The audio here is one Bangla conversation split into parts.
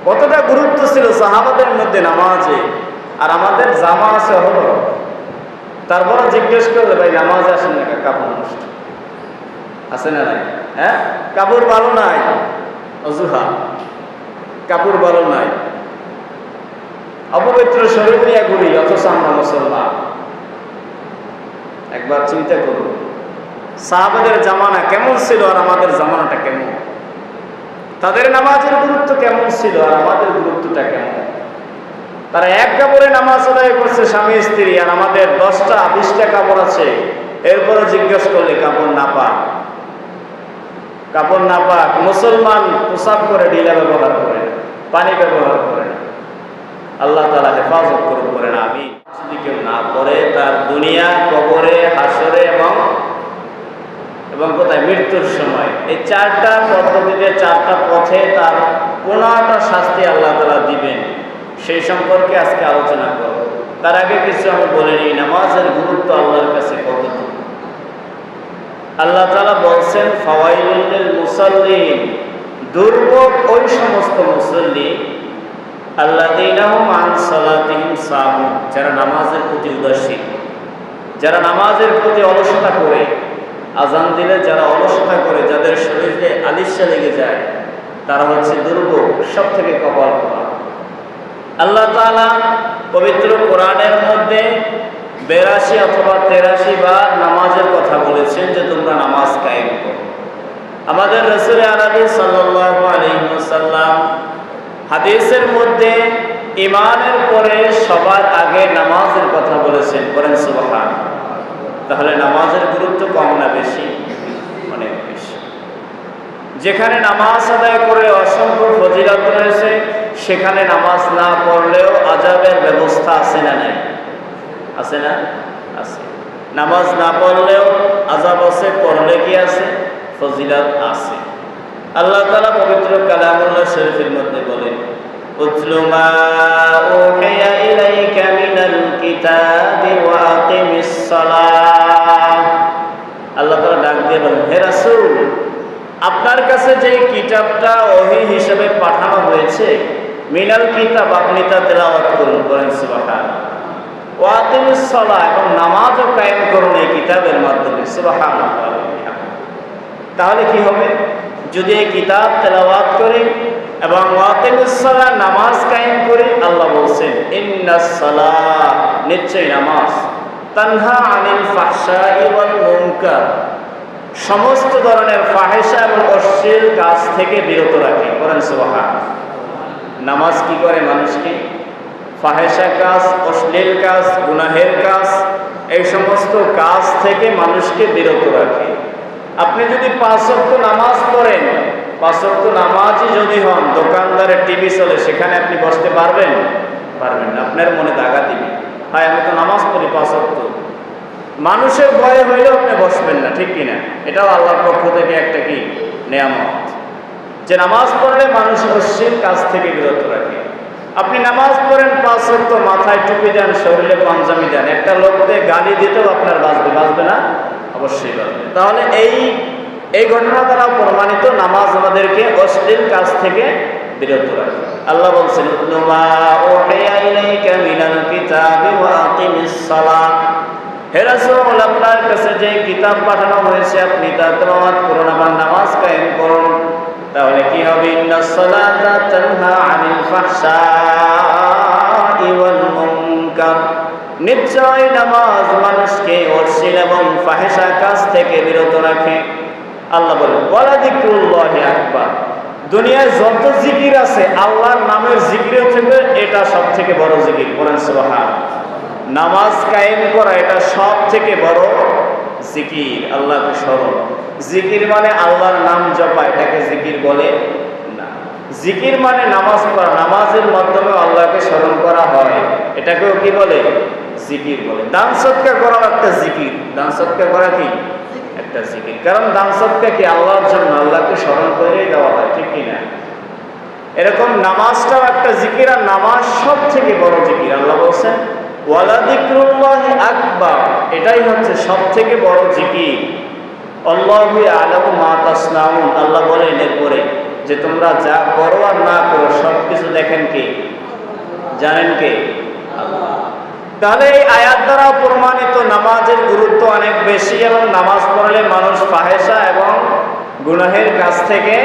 কতটা গুরুত্ব ছিল সাহাবাদের মধ্যে নামাজে। আর আমাদের জামা আছে হলো, তারপরে জিজ্ঞেস করলে ভাই নামাজে আসেন না, কাপড় নষ্ট আছে না নাই? হ্যাঁ, কাপড় ভালো নাই, অজুহা কাপড় ভালো নাই, অপবিত্র শরীর নিয়ে ঘুরি, অথচ আমরা মুসলমান। একবার চিন্তা করুন সাহাবাদের জামানা কেমন ছিল আর আমাদের জামানাটা কেমন, তাদের নামাজের গুরুত্ব কেমন ছিল আর আমাদের গুরুত্বটা কেমন। তারা এক কাপড়ে নামাজ আদায় করছে স্বামী স্ত্রী, আর আমাদের 10টা 20টা কাপড় আছে। এরপরে জিজ্ঞেস করলে কাপড় না পাক, কাপড় না পাক। মুসলমান পোশাক করে ঢিলা ব্যবহার করে না, পানি ব্যবহার করে না। আল্লাহ তাআলা হেফাজত করুন, করেন আমিন। যদি কেউ না পড়ে তার দুনিয়া, কবরে, হাসরে এবং কোথায় মৃত্যুর সময়, এই 4টা পদ্ধতিতে 4টা পথে তার কোনটা শাস্তি আল্লাহ তাআলা দিবেন, সেই সম্পর্কে আজকে আলোচনা করব। তার আগে কিছু আমি বলে নিই, নামাজের গুরুত্ব আল্লাহর কাছে কতটুকু। আল্লাহ তাআলা বলছেন ফাওয়াইলুল লিল মুসাল্লিন, দুর্ভোগ ওই সমস্ত মুসল্লি আল্লাযীনা হুম আন সালাতিহিম সাহুন, যারা নামাজের প্রতি উদাসীন, যারা নামাজের প্রতি অলসতা করে, আজান দিলে যারা অলসতা করে, যাদের শরীরে আলিশা লেগে যায়, তারা হচ্ছে দুর্ভোগ, সব থেকে কপাল পোড়া। আল্লাহ তাআলা পবিত্র কোরআনের মধ্যে 82 অথবা 83 বার নামাজের কথা বলেছেন যে তোমরা নামাজ কায়েম করো। আমাদের রাসূল আরবি সাল্লাল্লাহু আলাইহি ওয়াসাল্লাম হাদিসের মধ্যে ঈমানের পরে সবার আগে নামাজের কথা বলেছেন, করেন সুবহান। তাহলে নামাজের গুরুত্ব কম না বেশি? অনেক বেশি। যেখানে নামাজ আদায় করে অসংখ্য ফজিলত রয়েছে, সেখানে নামাজ না পড়লেও আযাবের ব্যবস্থা আছে না নাই? আছে না? আছে। নামাজ না পড়লেও আযাব আছে, পড়লে কি আছে? ফজিলত আছে। আল্লাহ তাআলা পবিত্র কালামুল্লাহ শরীফের মধ্যে বলেন উতলু মা উহিয়া ইলাইকা মিনাল কিতাবি ওয়া আকিমিস সালাহ। আল্লাহ তাআলা ডাক দিয়ে বলেন, হে রাসূল, আপনার কাছে যে কিতাবটা ওহী হিসেবে পাঠানো হয়েছে, মিনাল কিতাব, আপনি তা তেলাওয়াত করুন, করেন সুবহানাল্লাহ। ওয়া আকিমিস সালাহ, এবং নামাজও কায়েম করুন এই কিতাবের মাধ্যমে, সুবহানাল্লাহ। তাহলে কি হবে? যদি এই কিতাব তেলাওয়াত করি এবং ওয়া আকিমিস সালাহ, নামাজ কায়েম করি, আল্লাহ বলছেন ইন্নাস সালাহ, নিশ্চয়ই নামাজ, তানহা আনিল ফাহশাই ওয়াল মুনকার, সমস্ত ধরনের ফাহিশা এবং অশ্লীল কাজ থেকে বিরত রাখে, করেন সুবহানাল্লাহ। নামাজ কি করে? মানুষকে ফাহিশা কাজ, অশ্লীল কাজ, গুনাহের কাজ, এই সমস্ত কাজ থেকে মানুষকে বিরত রাখে। আপনি যদি 5 ওয়াক্ত নামাজ পড়েন, 5 ওয়াক্ত নামাজই যদি হন, দোকানদারের টিভি চলে, সেখানে আপনি বসতে পারবেন? পারবেন না। আপনার মনে দাগা দিবে, ভাই আমি তো নামাজ পড়ি 5 ওয়াক্ত। মানুষের ভয়ে হইলেও আপনি বসবেন না, ঠিক কিনা? এটাও আল্লাহর পক্ষ থেকে একটা কি নেয়ামত, যে নামাজ পড়লে মানুষ অশ্লীল কাজ থেকে বিরত রাখে। আপনি নামাজ পড়েন 5 ওয়াক্ত, মাথায় টুপি দেন, শরীরে পাঞ্জাবি দেন, একটা লোককে গালি দিতেও আপনার বাঁচবে? বাঁচবে না? অবশ্যই বাঁচবে। তাহলে এই ঘটনা দ্বারা প্রমাণিত নামাজ আমাদেরকে অশ্লীল কাজ থেকে বিরত রাখে। আল্লাহ বলছেন উতলু মা উহিয়া ইলাইকা মিনাল কিতাবি ওয়া আকিমিস সালাহ, হে রাসূল, আপনার কাছে যে কিতাব পাঠানো হয়েছে আপনি তা তেলাওয়াত করুন এবং নামাজ কায়েম করুন। তাহলে কি হবে? ইন্নাস সালাতা তানহা আনিল ফাহশাই ওয়াল মুনকার, নিশ্চয় নামাজ মানুষকে অশ্লীল এবং ফাহিশা কাজ থেকে বিরত রাখে। আল্লাহ বলেন ওয়ালা যিকরুল্লাহি আকবার, দুনিয়ায় যত জিকির আছে আল্লাহর নামের জিকিরের থেকে এটা সব থেকে বড় জিকির, করেন সুবহানাল্লাহ। নামাজ কায়েম করা এটা সব থেকে বড় জিকির, আল্লাহকে স্মরণ। জিকির মানে আল্লাহর নাম জপা, এটাকে জিকির বলে না। জিকির মানে নামাজ পড়া, নামাজের মাধ্যমে আল্লাহকে স্মরণ করা হয়, এটাকেও কি বলে? জিকির বলে। দান সদকা করা একটা জিকির, দান সদকা করা কি একটা জিকির, কারণ দান সদকা কি আল্লাহর জন্য, আল্লাহকে স্মরণ করেই দেওয়া হয়, ঠিক কিনা? এরকম নামাজটাও একটা জিকির, আর নামাজ সব থেকে বড় জিকির। আল্লাহ বলছেন ওয়ালা যিকরুল্লাহি আকবার, এটাই হচ্ছে সব থেকে বড় জিকির। আল্লাহু ইয়ালামু মা তাসনাউন, আল্লাহ বলেন এরপরে যে তোমরা যা করো আর না করো সব কিছু দেখেন কে? জানেন কে? আল্লাহ। তাহলে এই আয়াত দ্বারা প্রমাণিত নামাজের গুরুত্ব অনেক বেশি, এবং নামাজ পড়লে মানুষ ফাহেসা এবং গুনাহের কাছ থেকে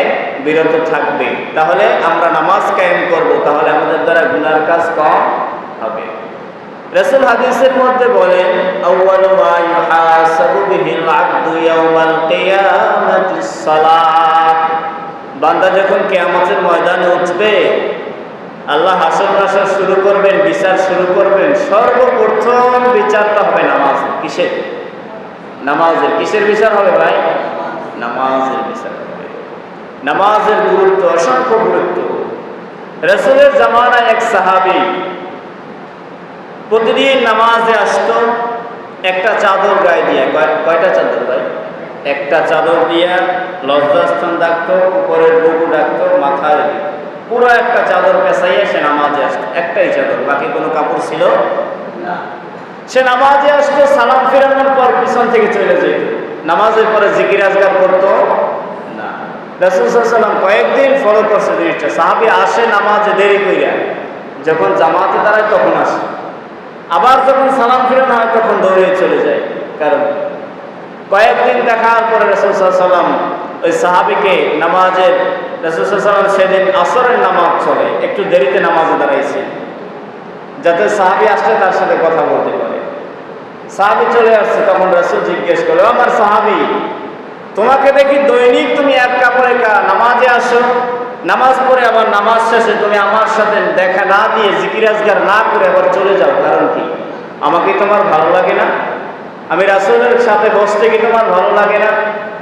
বিরত থাকবে। তাহলে আমরা নামাজ কায়েম করব, তাহলে আমাদের দ্বারা গুনার কাজ কম হবে। রাসূল হাদিসের মধ্যে বলেন, আউয়ালু মা ইউহাসাবু বিহিল আবদু ইয়াউমাল কিয়ামাতিস সালাত। বান্দা যখন কিয়ামতের ময়দানে উঠবে, আল্লাহ হাসর নাসর শুরু করবেন, বিচার শুরু করবেন, সর্বপ্রথম বিচারটা হবে নামাজ। কিসের? নামাজের। কিসের বিচার হবে ভাই? নামাজের বিচার হবে। নামাজের গুরুত্ব, অসংখ্য গুরুত্ব। রাসূলের জামানায় এক সাহাবী প্রতিদিন নামাজে আসতো একটা চাদর গায়ে দিয়ে। কয়টা চাদর ভাই? একটা চাদর দিয়ে লজ্জাস্থান ডাকতো, উপরের বুকু ডাকতো, মাথায় দিত, পুরো একটা চাদর পেঁচাইয়ে সে নামাজে আসতো। একটাই চাদর, বাকি কোনো কাপড় ছিল না। সে নামাজে আসতো, সালাম ফেরানোর পর পিছন থেকে চলে যেত। নামাজের পরে জিকির আজগার করতো না। রাসূল সাল্লাল্লাহু আলাইহি ওয়াসাল্লাম কয়েকদিন ফলো করছে জিনিসটা। সাহাবী আসে নামাজে দেরি কইরা, যখন জামাতে দাঁড়ায় তখন আসে, আবার যখন সালাম ফিরানো হয় তখন দৌড়ে চলে যায়। কারণ কয়েকদিন দেখার পরে রাসূল সাল্লাল্লাহু আলাইহি ওয়াসাল্লাম ওই সাহাবীকে নামাজের, রাসূল সাল্লাল্লাহু আলাইহি ওয়াসাল্লাম সেদিন আসরের নামাজ চলে, একটু দেরিতে নামাজে দাঁড়াইছে যাতে সাহাবী আসলে তার সাথে কথা বলতে পারে। সাহাবী চলে আসছে, তখন রাসূল জিজ্ঞেস করলো, আমার সাহাবী, তোমাকে দেখি দৈনিক তুমি এক কাপড়ে নামাজে আসো, নামাজ পড়ে আবার নামাজ শেষে তুমি আমার সাথে দেখা না দিয়ে জিকির আজগার না করে আবার চলে যাও, কারণ কি? আমাকে তোমার ভালো লাগে না? আমি রাসূলের সাথে বসতে কি তোমার ভালো লাগে না?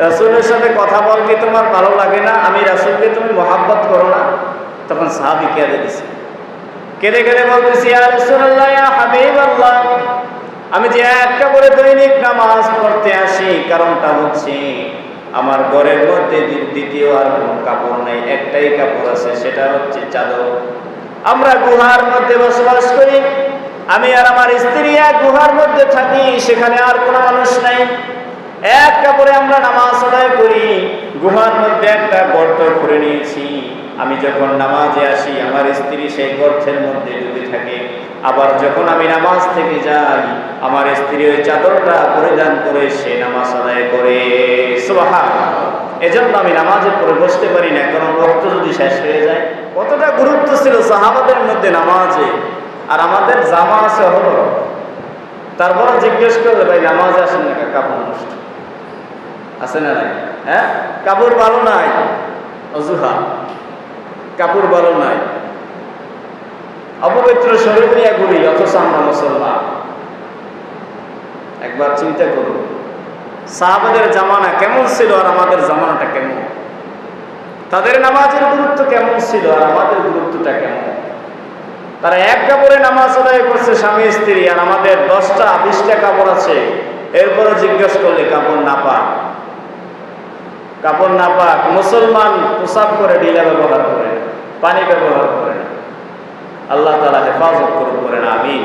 রাসূলের সাথে কথা বলতে তোমার ভালো লাগে না? আমি রাসূলকে তুমি মহব্বত করো না? তখন সাহাবী কেঁদে দিছে, কেঁদে কেঁদে বলতেছি, ইয়া রাসূলুল্লাহ, ইয়া হাবিবাল্লাহ, আমি যে একটা করে দৈনিক নামাজ পড়তে আসি, কারণটা হচ্ছে আমার ঘরের মধ্যে দ্বিতীয় আর কোনো কাপড় নাই, একটাই কাপড় আছে, সেটা হচ্ছে চাদর। আমরা গুহার মধ্যে বসবাস করি, আমি আর আমার স্ত্রী এক গুহার মধ্যে থাকি, সেখানে আর কোনো মানুষ নাই। এক কাপড়ে আমরা নামাজ আদায় করি, গুহার মধ্যে একটা গর্ত করে নিয়েছি। আমি যখন নামাজে আসি, আমার স্ত্রী সেই গর্তের মধ্যে ডুবে থাকে। আবার যখন আমি নামাজ থেকে যাই, আমার স্ত্রী ওই চাদরটা পরিধান করে সে নামাজ আদায় করে। সুবহানাল্লাহ। এজন্য আমি নামাজের পরে বসতে পারি না, কারণ রক্ত যদি শেষ হয়ে যায়। কতটা গুরুত্ব ছিল সাহাবাদের মধ্যে নামাজে, আর আমাদের জামা আছে হলো। তারপরে জিজ্ঞেস করলে, ভাই নামাজে আসেন না, কাপড় নষ্ট আছে না নাই? হ্যাঁ, কাপড় ভালো নাই, অজুহা, কাপড় ভালো নাই, অপবিত্র শরীর নিয়ে ঘুরি, অথচ আমরা মুসলমান। একবার চিন্তা করুন, সাহাবাদের জামানা কেমন ছিল আর আমাদের জামানাটা কেমন? তাদের নামাজের গুরুত্ব কেমন ছিল আর আমাদের গুরুত্বটা কেমন? তারা এক কাপড়ে নামাজ আদায় করছে স্বামী স্ত্রী, আর আমাদের 10টা 20টা কাপড় আছে। এরপরে জিজ্ঞেস করলে কাপড় না পাক, কাপড় না পাক। মুসলমান পোশাক করে ঢিলা ব্যবহার করে, পানি ব্যবহার করে না। আল্লাহ তাআলা হেফাজত করুন, করেন আমিন।